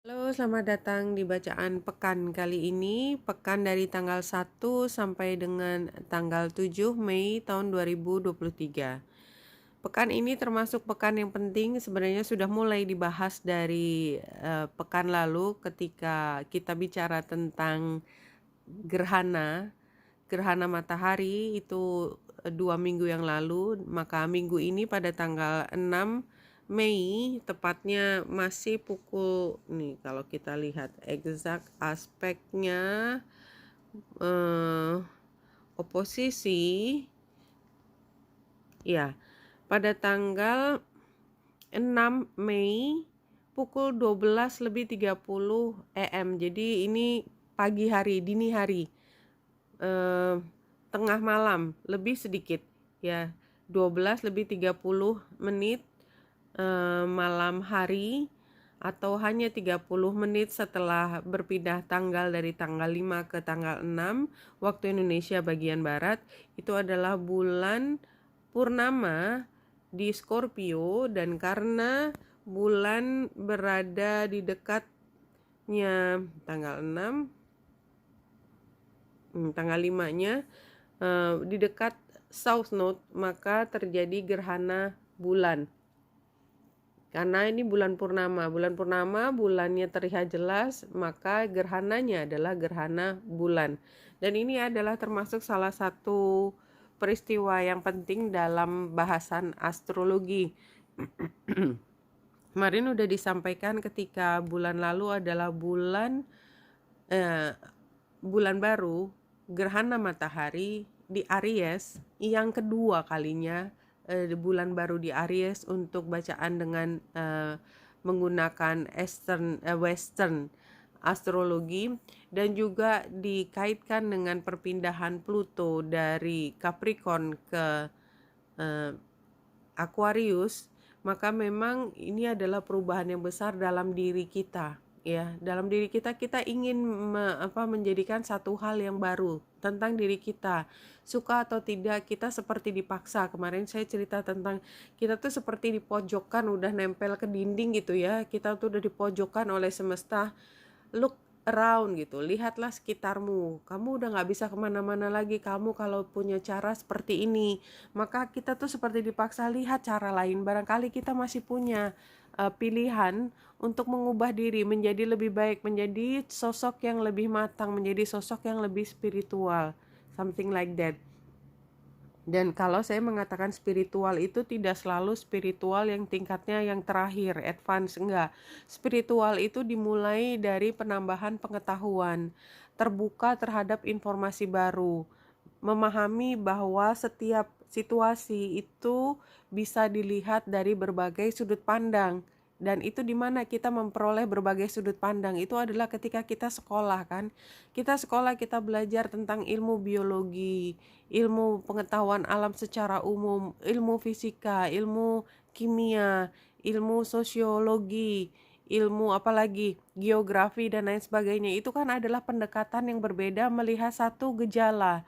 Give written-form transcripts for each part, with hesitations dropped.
Halo, selamat datang di bacaan pekan kali ini, pekan dari tanggal 1 sampai dengan tanggal 7 Mei tahun 2023. Pekan ini termasuk pekan yang penting, sebenarnya sudah mulai dibahas dari pekan lalu ketika kita bicara tentang gerhana, gerhana matahari itu 2 minggu yang lalu. Maka minggu ini pada tanggal 6 Mei tepatnya masih pukul nih, kalau kita lihat exact aspeknya, eh, oposisi ya pada tanggal 6 Mei pukul 12:30 AM. Jadi ini pagi hari, dini hari, eh, tengah malam lebih sedikit ya, 12:30 malam hari, atau hanya 30 menit setelah berpindah tanggal dari tanggal 5 ke tanggal 6 waktu Indonesia bagian Barat. Itu adalah bulan purnama di Scorpio, dan karena bulan berada di dekatnya tanggal 6, tanggal 5-nya di dekat South Node, maka terjadi gerhana bulan. Karena ini bulan purnama, bulannya terlihat jelas, maka gerhananya adalah gerhana bulan. Dan ini adalah termasuk salah satu peristiwa yang penting dalam bahasan astrologi. Kemarin udah disampaikan ketika bulan lalu adalah bulan baru, gerhana matahari di Aries yang kedua kalinya, bulan baru di Aries untuk bacaan dengan menggunakan Western astrologi, dan juga dikaitkan dengan perpindahan Pluto dari Capricorn ke Aquarius. Maka memang ini adalah perubahan yang besar dalam diri kita ya. Dalam diri kita, kita ingin menjadikan satu hal yang baru tentang diri kita. Suka atau tidak, kita seperti dipaksa. Kemarin saya cerita tentang kita tuh seperti dipojokkan, udah nempel ke dinding gitu ya. Kita tuh udah dipojokkan oleh semesta. Look around gitu, lihatlah sekitarmu, kamu udah gak bisa kemana-mana lagi. Kamu kalau punya cara seperti ini, maka kita tuh seperti dipaksa lihat cara lain. Barangkali kita masih punya pilihan untuk mengubah diri menjadi lebih baik, menjadi sosok yang lebih matang, menjadi sosok yang lebih spiritual, something like that. Dan kalau saya mengatakan spiritual, itu tidak selalu spiritual yang tingkatnya yang terakhir, advance, enggak. Spiritual itu dimulai dari penambahan pengetahuan, terbuka terhadap informasi baru, memahami bahwa setiap situasi itu bisa dilihat dari berbagai sudut pandang. Dan itu dimana kita memperoleh berbagai sudut pandang, itu adalah ketika kita sekolah kan. Kita sekolah, kita belajar tentang ilmu biologi, ilmu pengetahuan alam secara umum, ilmu fisika, ilmu kimia, ilmu sosiologi, ilmu apalagi geografi dan lain sebagainya. Itu kan adalah pendekatan yang berbeda melihat satu gejala.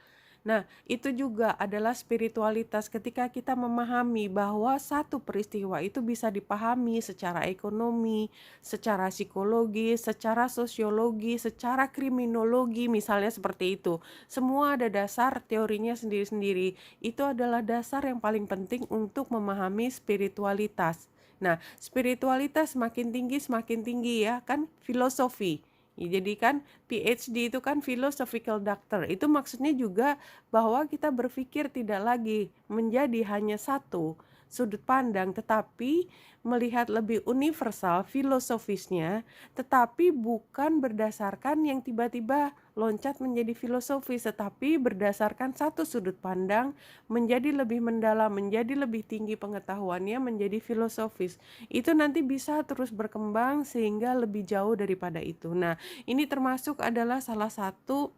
Nah, itu juga adalah spiritualitas ketika kita memahami bahwa satu peristiwa itu bisa dipahami secara ekonomi, secara psikologi, secara sosiologi, secara kriminologi, misalnya seperti itu. Semua ada dasar teorinya sendiri-sendiri. Itu adalah dasar yang paling penting untuk memahami spiritualitas. Nah, spiritualitas semakin tinggi ya kan, filosofi. Ya, jadi kan PhD itu kan philosophical doctor. Itu maksudnya juga bahwa kita berpikir tidak lagi menjadi hanya satu sudut pandang, tetapi melihat lebih universal filosofisnya, tetapi bukan berdasarkan yang tiba-tiba loncat menjadi filosofis, tetapi berdasarkan satu sudut pandang menjadi lebih mendalam, menjadi lebih tinggi pengetahuannya, menjadi filosofis. Itu nanti bisa terus berkembang sehingga lebih jauh daripada itu. Nah, ini termasuk adalah salah satu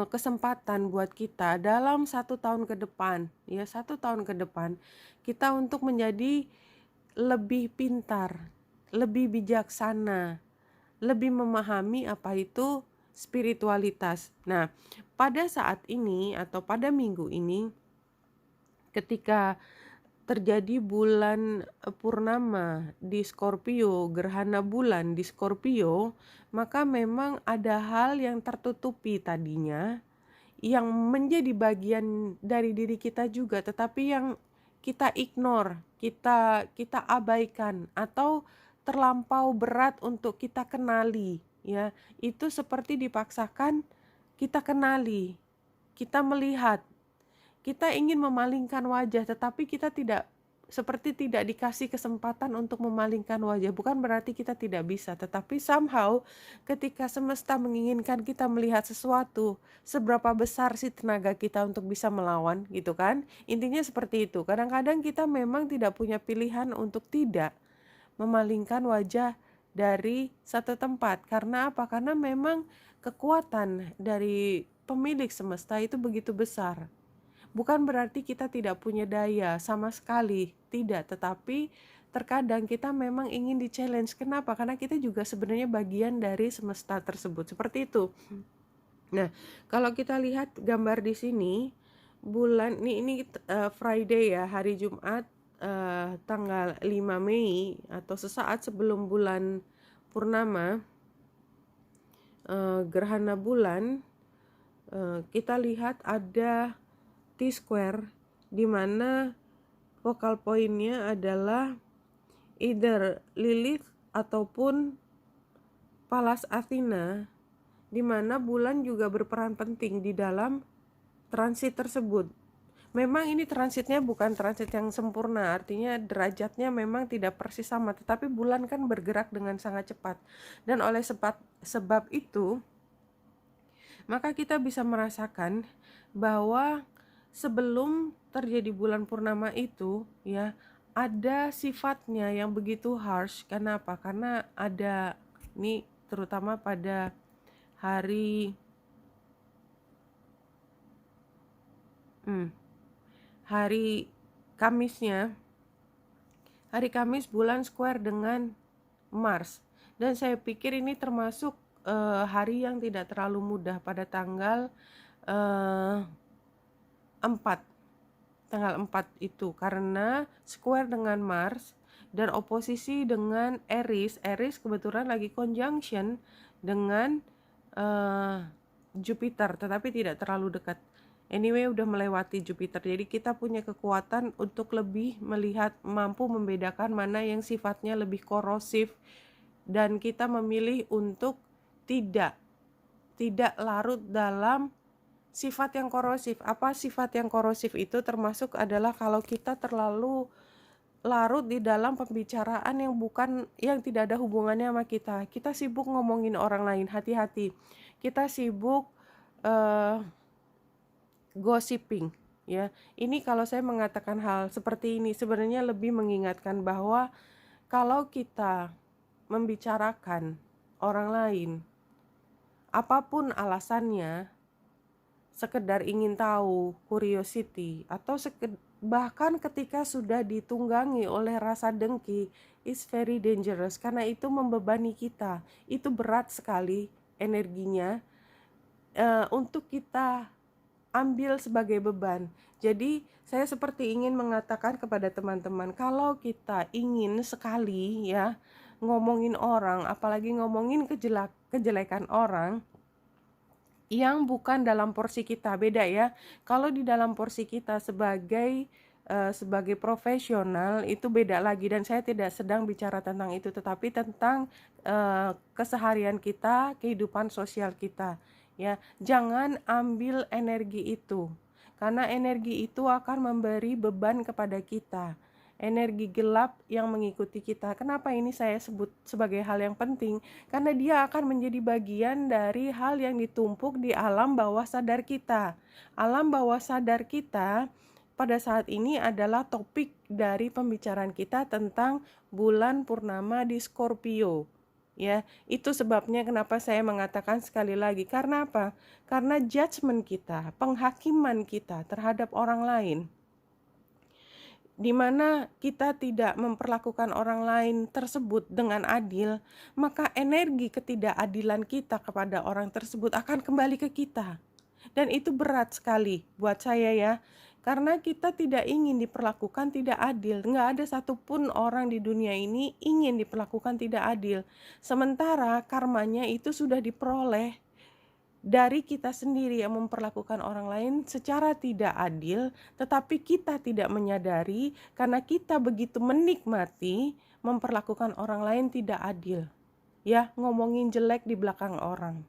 kesempatan buat kita dalam 1 tahun ke depan ya, 1 tahun ke depan kita untuk menjadi lebih pintar, lebih bijaksana, lebih memahami apa itu spiritualitas. Nah, pada saat ini atau pada minggu ini, ketika terjadi bulan purnama di Scorpio, gerhana bulan di Scorpio, maka memang ada hal yang tertutupi tadinya yang menjadi bagian dari diri kita juga, tetapi yang kita ignore, kita abaikan atau terlampau berat untuk kita kenali, ya. Itu seperti dipaksakan kita kenali, kita melihat, kita ingin memalingkan wajah, tetapi kita tidak dikasih kesempatan untuk memalingkan wajah. Bukan berarti kita tidak bisa, tetapi somehow ketika semesta menginginkan kita melihat sesuatu, seberapa besar sih tenaga kita untuk bisa melawan, gitu kan? Intinya seperti itu. Kadang-kadang kita memang tidak punya pilihan untuk tidak memalingkan wajah dari satu tempat. Karena apa? Karena memang kekuatan dari pemilik semesta itu begitu besar. Bukan berarti kita tidak punya daya sama sekali, tidak. Tetapi terkadang kita memang ingin di-challenge. Kenapa? Karena kita juga sebenarnya bagian dari semesta tersebut. Seperti itu. Nah, kalau kita lihat gambar di sini, bulan ini Friday ya, hari Jumat, tanggal 5 Mei atau sesaat sebelum bulan purnama, gerhana bulan, kita lihat ada T-square, di mana focal pointnya adalah either Lilith ataupun Pallas Athena, di mana bulan juga berperan penting di dalam transit tersebut. Memang ini transitnya bukan transit yang sempurna, artinya derajatnya memang tidak persis sama, tetapi bulan kan bergerak dengan sangat cepat. Dan oleh sebab itu, maka kita bisa merasakan bahwa sebelum terjadi bulan purnama itu, ya, ada sifatnya yang begitu harsh. Kenapa? Karena ada ini terutama pada hari hari Kamisnya. Hari Kamis bulan square dengan Mars. Dan saya pikir ini termasuk hari yang tidak terlalu mudah pada tanggal 4. Tanggal 4 itu karena square dengan Mars dan oposisi dengan Aries. Aries kebetulan lagi conjunction dengan Jupiter, tetapi tidak terlalu dekat. Anyway, udah melewati Jupiter. Jadi kita punya kekuatan untuk lebih melihat, mampu membedakan mana yang sifatnya lebih korosif, dan kita memilih untuk tidak larut dalam sifat yang korosif. Apa sifat yang korosif itu? Termasuk adalah kalau kita terlalu larut di dalam pembicaraan yang tidak ada hubungannya sama kita. Kita sibuk ngomongin orang lain, hati-hati. Kita sibuk gossiping, ya. Ini kalau saya mengatakan hal seperti ini sebenarnya lebih mengingatkan bahwa kalau kita membicarakan orang lain, apapun alasannya, sekedar ingin tahu, curiosity, atau bahkan ketika sudah ditunggangi oleh rasa dengki, is very dangerous, karena itu membebani kita. Itu berat sekali energinya untuk kita ambil sebagai beban. Jadi saya seperti ingin mengatakan kepada teman-teman, kalau kita ingin sekali, ya, ngomongin orang, apalagi ngomongin kejelekan orang yang bukan dalam porsi kita, beda ya. Kalau di dalam porsi kita sebagai profesional itu beda lagi, dan saya tidak sedang bicara tentang itu, tetapi tentang keseharian kita, kehidupan sosial kita, ya. Jangan ambil energi itu, karena energi itu akan memberi beban kepada kita, energi gelap yang mengikuti kita. Kenapa ini saya sebut sebagai hal yang penting? Karena dia akan menjadi bagian dari hal yang ditumpuk di alam bawah sadar kita. Alam bawah sadar kita pada saat ini adalah topik dari pembicaraan kita tentang bulan purnama di Scorpio. Ya, itu sebabnya kenapa saya mengatakan sekali lagi. Karena apa? Karena judgement kita, penghakiman kita terhadap orang lain, di mana kita tidak memperlakukan orang lain tersebut dengan adil, maka energi ketidakadilan kita kepada orang tersebut akan kembali ke kita. Dan itu berat sekali buat saya, ya. Karena kita tidak ingin diperlakukan tidak adil. Nggak ada satupun orang di dunia ini ingin diperlakukan tidak adil. Sementara karmanya itu sudah diperoleh dari kita sendiri yang memperlakukan orang lain secara tidak adil, tetapi kita tidak menyadari karena kita begitu menikmati memperlakukan orang lain tidak adil. Ya, ngomongin jelek di belakang orang.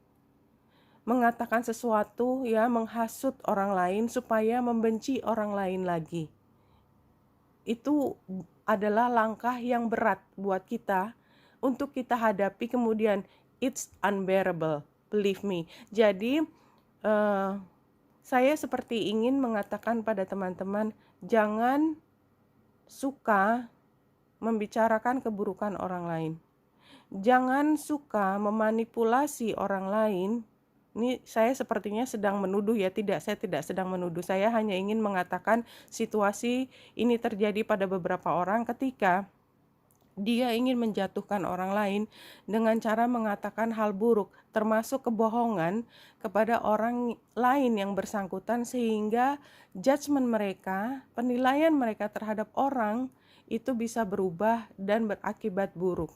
Mengatakan sesuatu, ya, menghasut orang lain supaya membenci orang lain lagi. Itu adalah langkah yang berat buat kita untuk kita hadapi, kemudian it's unbearable, believe me. Jadi saya seperti ingin mengatakan pada teman-teman, jangan suka membicarakan keburukan orang lain. Jangan suka memanipulasi orang lain. Ini saya sepertinya sedang menuduh ya, saya tidak sedang menuduh. Saya hanya ingin mengatakan situasi ini terjadi pada beberapa orang ketika dia ingin menjatuhkan orang lain dengan cara mengatakan hal buruk, termasuk kebohongan kepada orang lain yang bersangkutan, sehingga judgement mereka, penilaian mereka terhadap orang itu bisa berubah dan berakibat buruk.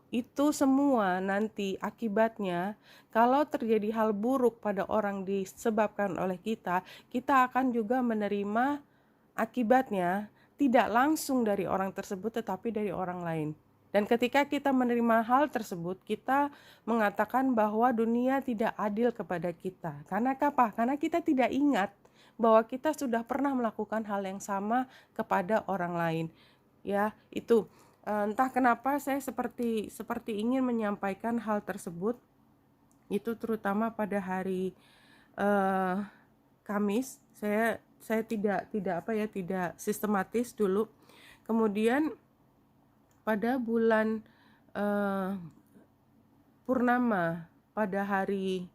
Itu semua nanti akibatnya, kalau terjadi hal buruk pada orang disebabkan oleh kita akan juga menerima akibatnya, tidak langsung dari orang tersebut tetapi dari orang lain. Dan ketika kita menerima hal tersebut, kita mengatakan bahwa dunia tidak adil kepada kita. Karena apa? Karena kita tidak ingat bahwa kita sudah pernah melakukan hal yang sama kepada orang lain. Ya, itu. Entah kenapa saya seperti ingin menyampaikan hal tersebut, itu terutama pada hari Kamis. Saya tidak sistematis dulu. Kemudian pada bulan purnama pada hari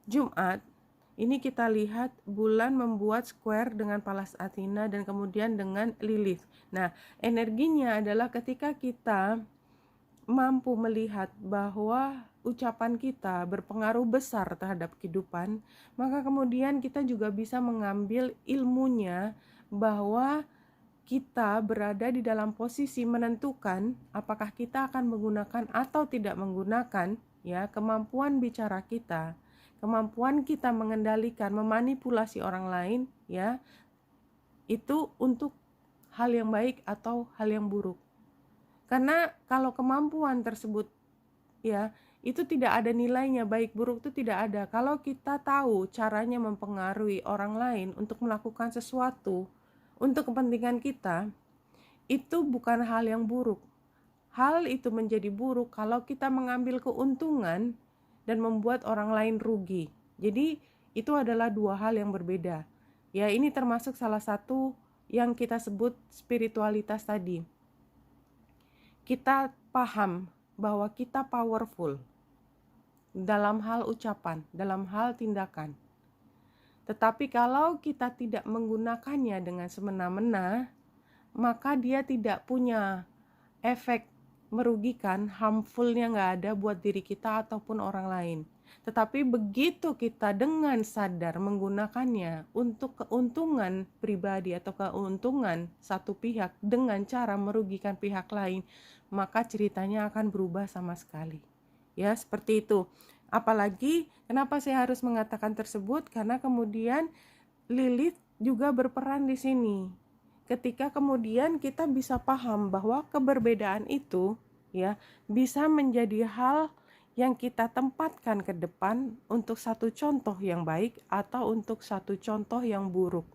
Jumat, ini kita lihat bulan membuat square dengan Pallas Athena dan kemudian dengan Lilith. Nah, energinya adalah ketika kita mampu melihat bahwa ucapan kita berpengaruh besar terhadap kehidupan, maka kemudian kita juga bisa mengambil ilmunya bahwa kita berada di dalam posisi menentukan apakah kita akan menggunakan atau tidak menggunakan, ya, kemampuan bicara kita, kemampuan kita mengendalikan, memanipulasi orang lain, ya, itu untuk hal yang baik atau hal yang buruk. Karena kalau kemampuan tersebut, ya, itu tidak ada nilainya, baik buruk itu tidak ada. Kalau kita tahu caranya mempengaruhi orang lain untuk melakukan sesuatu untuk kepentingan kita, itu bukan hal yang buruk. Hal itu menjadi buruk kalau kita mengambil keuntungan dan membuat orang lain rugi. Jadi itu adalah dua hal yang berbeda. Ya, ini termasuk salah satu yang kita sebut spiritualitas tadi. Kita paham bahwa kita powerful dalam hal ucapan, dalam hal tindakan. Tetapi kalau kita tidak menggunakannya dengan semena-mena, maka dia tidak punya efek merugikan, harmfulnya nggak ada buat diri kita ataupun orang lain. Tetapi begitu kita dengan sadar menggunakannya untuk keuntungan pribadi atau keuntungan satu pihak dengan cara merugikan pihak lain, maka ceritanya akan berubah sama sekali. Ya, seperti itu. Apalagi kenapa saya harus mengatakan tersebut? Karena kemudian Lilith juga berperan di sini. Ketika kemudian kita bisa paham bahwa keberbedaan itu, ya, bisa menjadi hal yang kita tempatkan ke depan untuk satu contoh yang baik atau untuk satu contoh yang buruk.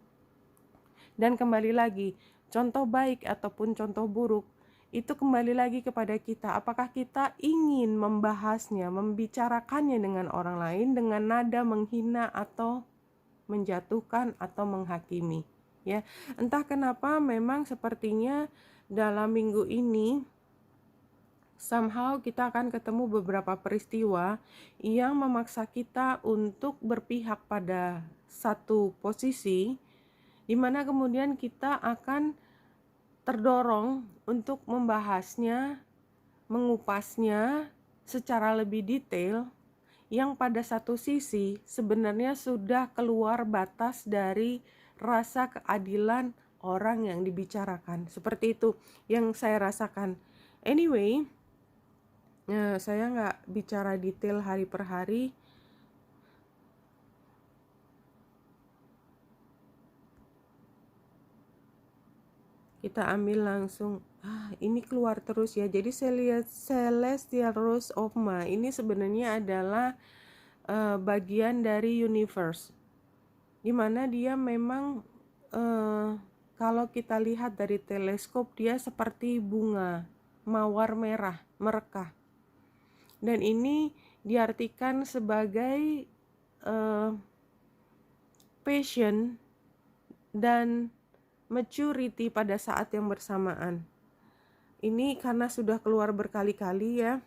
Dan kembali lagi, contoh baik ataupun contoh buruk itu kembali lagi kepada kita. Apakah kita ingin membahasnya, membicarakannya dengan orang lain dengan nada menghina atau menjatuhkan atau menghakimi, ya. Entah kenapa memang sepertinya dalam minggu ini somehow kita akan ketemu beberapa peristiwa yang memaksa kita untuk berpihak pada satu posisi, di mana kemudian kita akan terdorong untuk membahasnya, mengupasnya secara lebih detail, yang pada satu sisi sebenarnya sudah keluar batas dari rasa keadilan orang yang dibicarakan. Seperti itu yang saya rasakan. Anyway, saya nggak bicara detail hari per hari. Kita ambil langsung, ini keluar terus ya. Jadi saya lihat Celestial Rose of Ma ini sebenarnya adalah bagian dari universe, dimana dia memang kalau kita lihat dari teleskop dia seperti bunga mawar merah merekah, dan ini diartikan sebagai passion dan maturity pada saat yang bersamaan. Ini karena sudah keluar berkali-kali ya.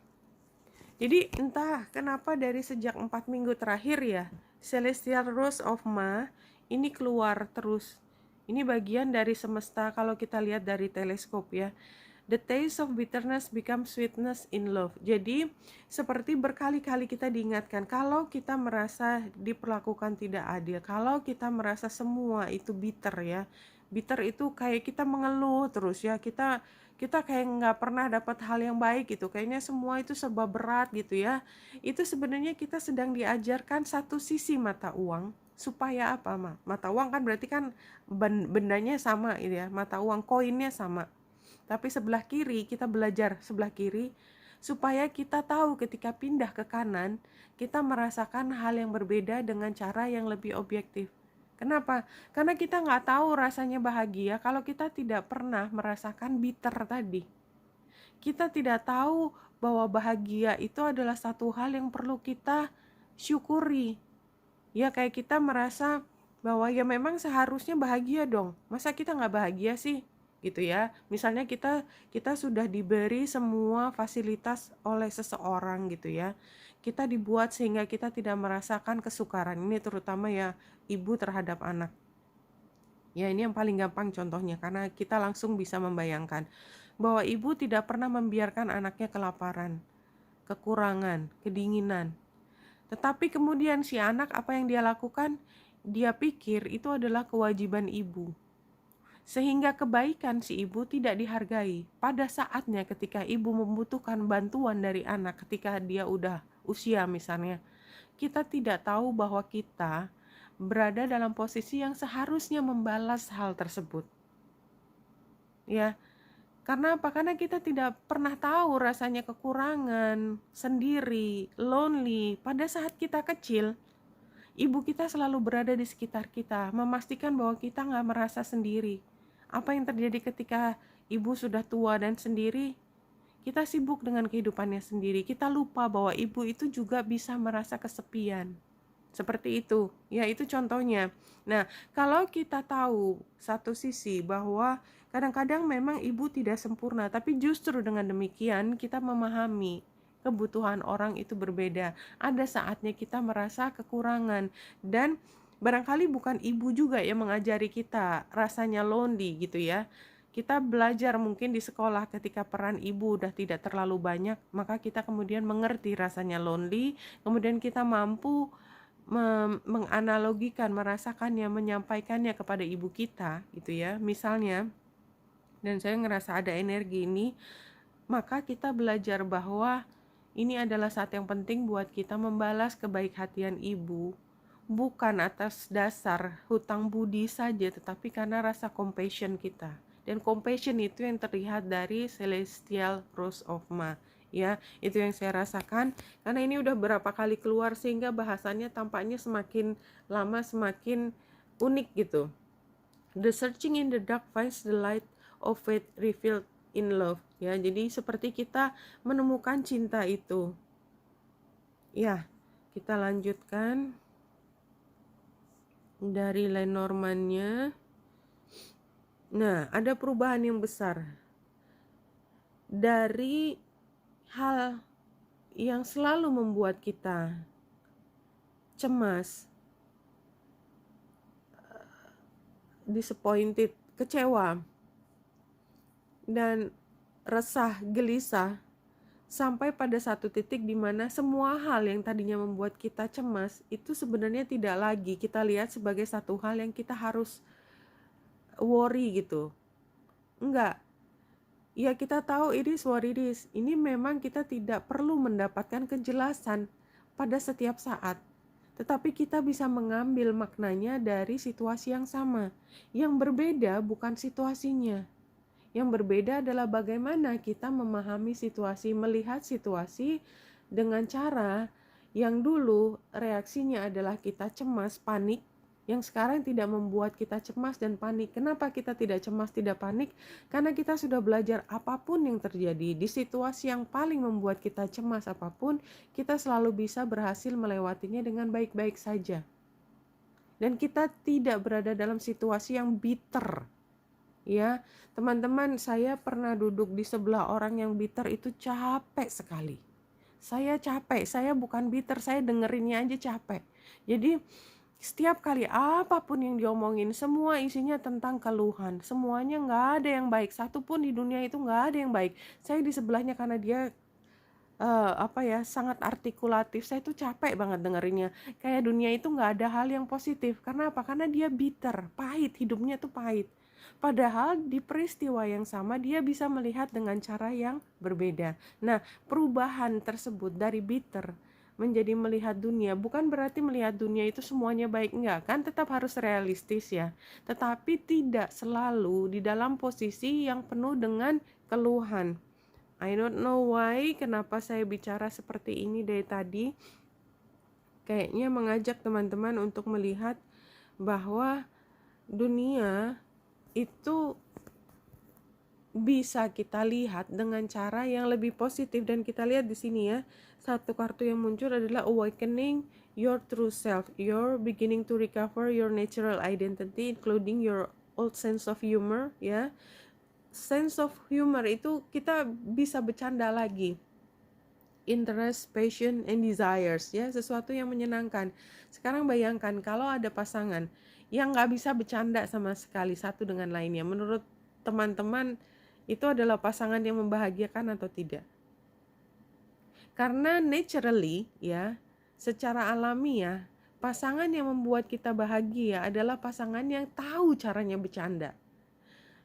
Jadi entah kenapa dari sejak 4 minggu terakhir ya, Celestial Rose of Ma ini keluar terus. Ini bagian dari semesta kalau kita lihat dari teleskop ya. The taste of bitterness becomes sweetness in love. Jadi seperti berkali-kali kita diingatkan, kalau kita merasa diperlakukan tidak adil, kalau kita merasa semua itu bitter ya. Bitter itu kayak kita mengeluh terus ya, kita kayak nggak pernah dapat hal yang baik gitu, kayaknya semua itu serba berat gitu ya. Itu sebenarnya kita sedang diajarkan satu sisi mata uang. Supaya apa? Mata uang kan berarti kan bendanya sama gitu ya, mata uang koinnya sama. Tapi sebelah kiri, kita belajar sebelah kiri supaya kita tahu ketika pindah ke kanan, kita merasakan hal yang berbeda dengan cara yang lebih objektif. Kenapa? Karena kita nggak tahu rasanya bahagia kalau kita tidak pernah merasakan bitter tadi. Kita tidak tahu bahwa bahagia itu adalah satu hal yang perlu kita syukuri. Ya kayak kita merasa bahwa ya memang seharusnya bahagia dong. Masa kita nggak bahagia sih? Gitu ya. Misalnya kita sudah diberi semua fasilitas oleh seseorang gitu ya. Kita dibuat sehingga kita tidak merasakan kesukaran. Ini terutama ya ibu terhadap anak. Ya ini yang paling gampang contohnya, karena kita langsung bisa membayangkan bahwa ibu tidak pernah membiarkan anaknya kelaparan, kekurangan, kedinginan. Tetapi kemudian si anak apa yang dia lakukan? Dia pikir itu adalah kewajiban ibu. Sehingga kebaikan si ibu tidak dihargai. Pada saatnya ketika ibu membutuhkan bantuan dari anak ketika dia udah usia misalnya, kita tidak tahu bahwa kita berada dalam posisi yang seharusnya membalas hal tersebut. Ya, karena apa? Karena kita tidak pernah tahu rasanya kekurangan, sendiri, lonely. Pada saat kita kecil, ibu kita selalu berada di sekitar kita, memastikan bahwa kita nggak merasa sendiri. Apa yang terjadi ketika ibu sudah tua dan sendiri? Kita sibuk dengan kehidupannya sendiri. Kita lupa bahwa ibu itu juga bisa merasa kesepian. Seperti itu, ya itu contohnya. Nah, kalau kita tahu satu sisi bahwa kadang-kadang memang ibu tidak sempurna, tapi justru dengan demikian kita memahami kebutuhan orang itu berbeda. Ada saatnya kita merasa kekurangan, dan barangkali bukan ibu juga yang mengajari kita rasanya lonely gitu ya. Kita belajar mungkin di sekolah ketika peran ibu udah tidak terlalu banyak, maka kita kemudian mengerti rasanya lonely, kemudian kita mampu menganalogikan, merasakannya, menyampaikannya kepada ibu kita gitu ya. Misalnya, dan saya ngerasa ada energi ini, maka kita belajar bahwa ini adalah saat yang penting buat kita membalas kebaik-hatian ibu, bukan atas dasar hutang budi saja, tetapi karena rasa compassion kita. Dan compassion itu yang terlihat dari Celestial Rose of Ma. Ya, itu yang saya rasakan karena ini udah berapa kali keluar sehingga bahasannya tampaknya semakin lama semakin unik gitu. The searching in the dark finds the light of faith revealed in love. Ya, jadi seperti kita menemukan cinta itu. Ya, kita lanjutkan dari Lenormand-nya. Nah, ada perubahan yang besar dari hal yang selalu membuat kita cemas, disappointed, kecewa, dan resah, gelisah, sampai pada satu titik di mana semua hal yang tadinya membuat kita cemas itu sebenarnya tidak lagi kita lihat sebagai satu hal yang kita harus worry gitu. Enggak. Ya kita tahu it is what it is. Ini memang kita tidak perlu mendapatkan kejelasan pada setiap saat. Tetapi kita bisa mengambil maknanya dari situasi yang sama. Yang berbeda bukan situasinya. Yang berbeda adalah bagaimana kita memahami situasi, melihat situasi dengan cara yang dulu reaksinya adalah kita cemas, panik, yang sekarang tidak membuat kita cemas dan panik. Kenapa kita tidak cemas, tidak panik? Karena kita sudah belajar apapun yang terjadi, di situasi yang paling membuat kita cemas apapun, kita selalu bisa berhasil melewatinya dengan baik-baik saja. Dan kita tidak berada dalam situasi yang bitter. Ya, teman-teman, saya pernah duduk di sebelah orang yang bitter, itu capek sekali. Saya capek, saya bukan bitter, saya dengerinnya aja capek. Jadi setiap kali apapun yang diomongin, semua isinya tentang keluhan. Semuanya nggak ada yang baik. Satu pun di dunia itu nggak ada yang baik. Saya di sebelahnya karena dia sangat artikulatif. Saya tuh capek banget dengerinnya. Kayak dunia itu nggak ada hal yang positif. Karena apa? Karena dia bitter, pahit. Hidupnya tuh pahit. Padahal di peristiwa yang sama dia bisa melihat dengan cara yang berbeda. Nah, perubahan tersebut dari bitter menjadi melihat dunia bukan berarti melihat dunia itu semuanya baik, enggak kan, tetap harus realistis ya, tetapi tidak selalu di dalam posisi yang penuh dengan keluhan. I don't know why kenapa saya bicara seperti ini dari tadi, kayaknya mengajak teman-teman untuk melihat bahwa dunia itu bisa kita lihat dengan cara yang lebih positif. Dan kita lihat di sini ya, satu kartu yang muncul adalah awakening your true self. You're beginning to recover your natural identity, including your old sense of humor. Ya, sense of humor itu kita bisa bercanda lagi. Interest, passion, and desires, ya, sesuatu yang menyenangkan. Sekarang bayangkan kalau ada pasangan yang nggak bisa bercanda sama sekali satu dengan lainnya, menurut teman-teman itu adalah pasangan yang membahagiakan atau tidak? Karena naturally ya, secara alamiah, pasangan yang membuat kita bahagia adalah pasangan yang tahu caranya bercanda.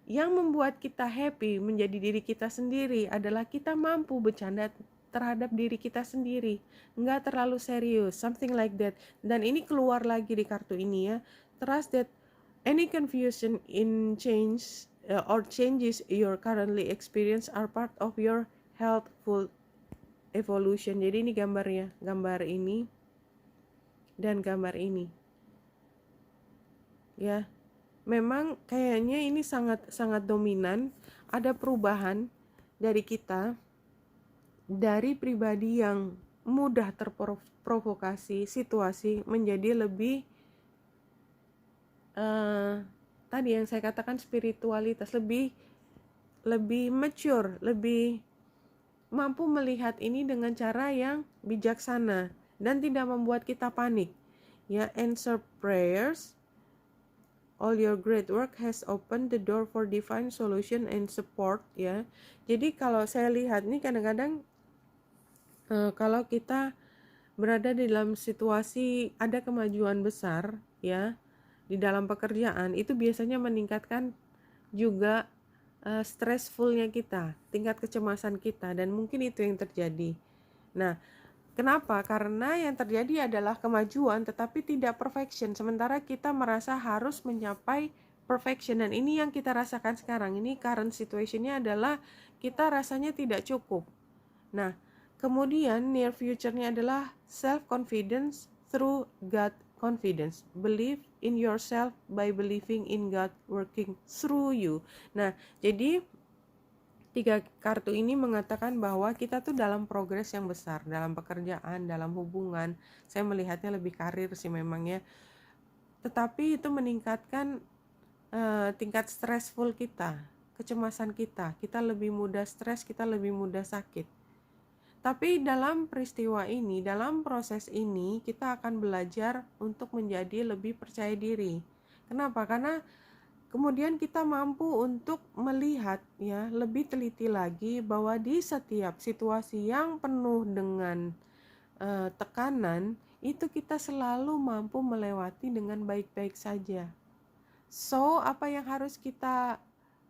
Yang membuat kita happy menjadi diri kita sendiri adalah kita mampu bercanda terhadap diri kita sendiri, nggak terlalu serius, something like that. Dan ini keluar lagi di kartu ini ya, trust that any confusion in change or changes your currently experience are part of your healthful evolution. Jadi ini gambarnya, gambar ini dan gambar ini. Ya, memang kayaknya ini sangat dominan, ada perubahan dari kita, dari pribadi yang mudah terprovokasi situasi menjadi lebih tadi yang saya katakan spiritualitas, lebih mature, lebih mampu melihat ini dengan cara yang bijaksana dan tidak membuat kita panik. Ya, answer prayers, all your great work has opened the door for divine solution and support. Ya, jadi kalau saya lihat nih kadang-kadang kalau kita berada di dalam situasi ada kemajuan besar ya di dalam pekerjaan, itu biasanya meningkatkan juga stressfulnya kita, tingkat kecemasan kita, dan mungkin itu yang terjadi. Nah, kenapa? Karena yang terjadi adalah kemajuan tetapi tidak perfection, sementara kita merasa harus mencapai perfection. Dan ini yang kita rasakan sekarang, ini current situationnya adalah kita rasanya tidak cukup. Nah, kemudian near future-nya adalah self-confidence through God confidence. Believe in yourself by believing in God working through you. Nah, jadi 3 kartu ini mengatakan bahwa kita tuh dalam progres yang besar, dalam pekerjaan, dalam hubungan. Saya melihatnya lebih karir sih memangnya. Tetapi itu meningkatkan tingkat stressful kita, kecemasan kita. Kita lebih mudah stres, kita lebih mudah sakit. Tapi dalam peristiwa ini, dalam proses ini, kita akan belajar untuk menjadi lebih percaya diri. Kenapa? Karena kemudian kita mampu untuk melihat ya lebih teliti lagi bahwa di setiap situasi yang penuh dengan tekanan, itu kita selalu mampu melewati dengan baik-baik saja. So, apa yang harus kita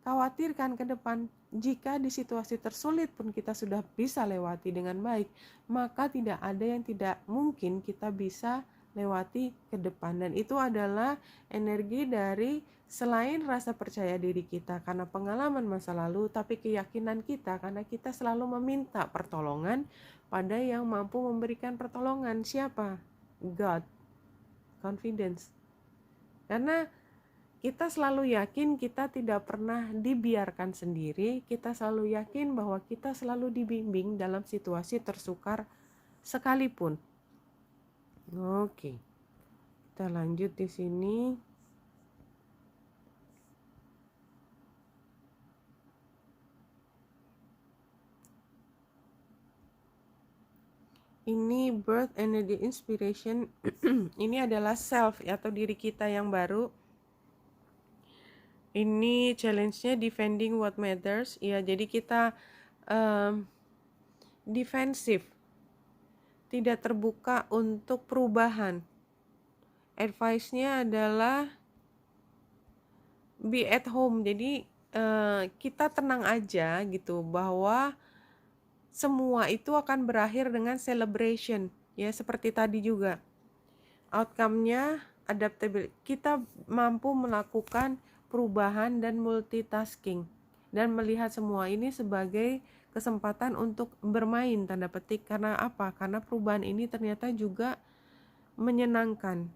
khawatirkan ke depan? Jika di situasi tersulit pun kita sudah bisa lewati dengan baik, maka tidak ada yang tidak mungkin kita bisa lewati ke depan. Dan itu adalah energi dari selain rasa percaya diri kita karena pengalaman masa lalu, tapi keyakinan kita karena kita selalu meminta pertolongan pada yang mampu memberikan pertolongan. Siapa? God. Confidence. Karena kita selalu yakin kita tidak pernah dibiarkan sendiri, kita selalu yakin bahwa kita selalu dibimbing dalam situasi tersukar sekalipun. Oke. Kita lanjut di sini. Ini birth energy inspiration. Ini adalah self atau diri kita yang baru. Ini challenge-nya defending what matters. Ya, jadi kita defensif, tidak terbuka untuk perubahan. Advice-nya adalah be at home. Jadi kita tenang aja gitu bahwa semua itu akan berakhir dengan celebration, ya seperti tadi juga. Outcome-nya adaptability. Kita mampu melakukan perubahan dan multitasking dan melihat semua ini sebagai kesempatan untuk bermain tanda petik. Karena apa? Karena perubahan ini ternyata juga menyenangkan.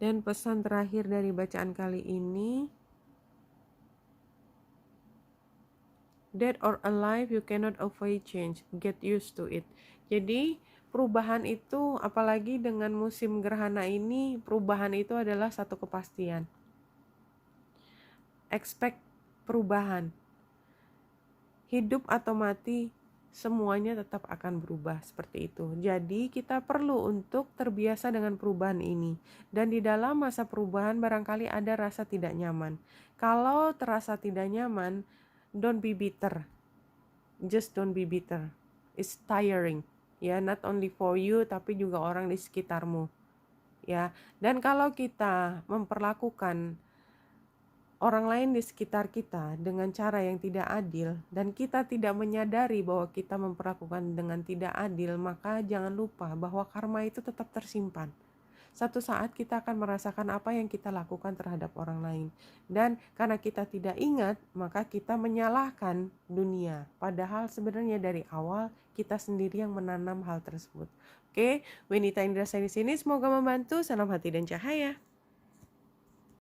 Dan pesan terakhir dari bacaan kali ini, dead or alive, you cannot avoid change. Get used to it. Jadi perubahan itu, apalagi dengan musim gerhana ini, perubahan itu adalah satu kepastian. Expect perubahan. Hidup atau mati, semuanya tetap akan berubah seperti itu. Jadi kita perlu untuk terbiasa dengan perubahan ini. Dan di dalam masa perubahan barangkali ada rasa tidak nyaman. Kalau terasa tidak nyaman, don't be bitter. Just don't be bitter. It's tiring. Ya, not only for you tapi juga orang di sekitarmu. Ya, dan kalau kita memperlakukan orang lain di sekitar kita dengan cara yang tidak adil dan kita tidak menyadari bahwa kita memperlakukan dengan tidak adil, maka jangan lupa bahwa karma itu tetap tersimpan. Satu saat kita akan merasakan apa yang kita lakukan terhadap orang lain. Dan karena kita tidak ingat, maka kita menyalahkan dunia. Padahal sebenarnya dari awal kita sendiri yang menanam hal tersebut. Oke, Winita Indrasari di sini, semoga membantu. Salam hati dan cahaya.